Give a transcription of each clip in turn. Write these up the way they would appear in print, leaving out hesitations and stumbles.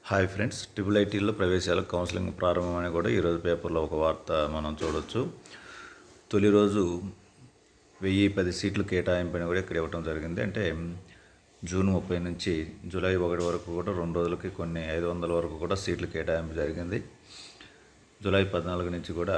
Hi friends, triple ఐటీలో ప్రవేశాలకు counselling ప్రారంభమని కూడా ఈరోజు పేపర్లో ఒక వార్త మనం చూడొచ్చు. తొలి రోజు 1010 సీట్లు కేటాయింపని కూడా ఇక్కడ ఇవ్వడం జరిగింది. అంటే జూన్ 30 నుంచి జూలై 1 వరకు కూడా 2 రోజులకి కొన్ని 500 వరకు కూడా సీట్లు కేటాయింపు జరిగింది. జూలై 14 నుంచి కూడా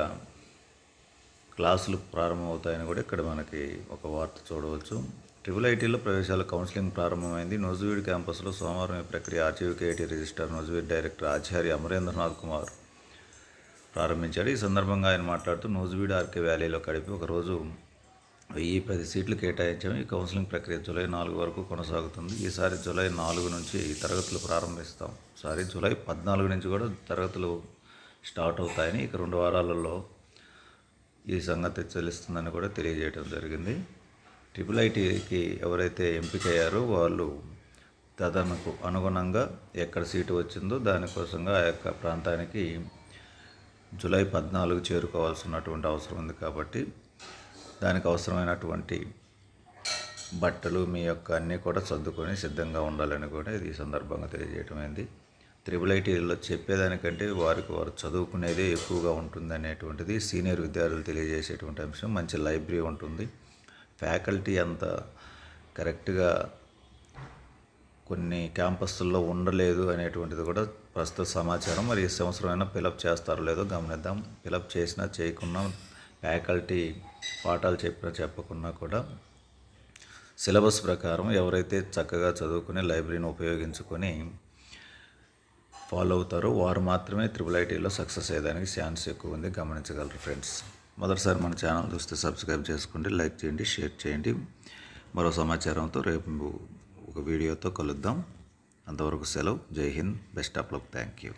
క్లాసులు ప్రారంభమవుతాయని కూడా ఇక్కడ మనకి ఒక వార్త చూడవచ్చు. ట్రిపుల్ ఐటీలో ప్రవేశాల కౌన్సిలింగ్ ప్రారంభమైంది. నూజివీడు క్యాంపస్లో సోమవారం ఈ ప్రక్రియ ఆర్జీవికేఐటీ రిజిస్ట్రార్ నూజివీడు డైరెక్టర్ ఆచార్య అమరేంద్రనాథ్ కుమార్ ప్రారంభించాడు. ఈ సందర్భంగా ఆయన మాట్లాడుతూ నూజివీడు ఆర్కే వ్యాలీలో కలిపి ఒకరోజు 1010 సీట్లు కేటాయించాము. ఈ కౌన్సిలింగ్ ప్రక్రియ జూలై 4 వరకు కొనసాగుతుంది. ఈసారి జూలై 4 నుంచి తరగతులు ప్రారంభిస్తాం. జూలై 14 నుంచి కూడా తరగతులు స్టార్ట్ అవుతాయని ఇక 2 వారాలలో ఈ సంగతి తెలుస్తుందని కూడా తెలియజేయడం జరిగింది. ట్రిపుల్ ఐటీకి ఎవరైతే ఎంపికయ్యారో వాళ్ళు తదనకు అనుగుణంగా ఎక్కడ సీటు వచ్చిందో దానికోసంగా ఆ యొక్క ప్రాంతానికి జూలై 14 చేరుకోవాల్సినటువంటి అవసరం ఉంది. కాబట్టి దానికి అవసరమైనటువంటి బట్టలు మీ యొక్క అన్నీ కూడా సర్దుకొని సిద్ధంగా ఉండాలని కూడా ఇది ఈ సందర్భంగా తెలియజేయటమైంది. ట్రిపుల్ ఐటీలో చెప్పేదానికంటే వారు చదువుకునేదే ఎక్కువగా ఉంటుంది అనేటువంటిది సీనియర్ విద్యార్థులు తెలియజేసేటువంటి అంశం. మంచి లైబ్రరీ ఉంటుంది. ఫ్యాకల్టీ అంత కరెక్ట్గా కొన్ని క్యాంపస్ల్లో ఉండలేదు అనేటువంటిది కూడా ప్రస్తుత సమాచారం. మరి ఈ సంవత్సరమైనా ఫిలప్ చేస్తారో లేదో గమనిద్దాం. ఫిలప్ చేసినా చేయకున్నా ఫ్యాకల్టీ పాఠాలు చెప్పకున్నా కూడా సిలబస్ ప్రకారం ఎవరైతే చక్కగా చదువుకుని లైబ్రరీని ఉపయోగించుకొని ఫాలో అవుతారో వారు మాత్రమే ట్రిపుల్ ఐటీలో సక్సెస్ అయ్యేదానికి ఛాన్స్ ఎక్కువ ఉంది. గమనించగలరు ఫ్రెండ్స్. మొదటిసారి మన ఛానల్ చూస్తే సబ్స్క్రైబ్ చేసుకోండి, లైక్ చేయండి, షేర్ చేయండి. మరో సమాచారంతో రేపు ఒక వీడియోతో కలుద్దాం. అంతవరకు సెలవు. జై Hind. Best of luck. Thank you.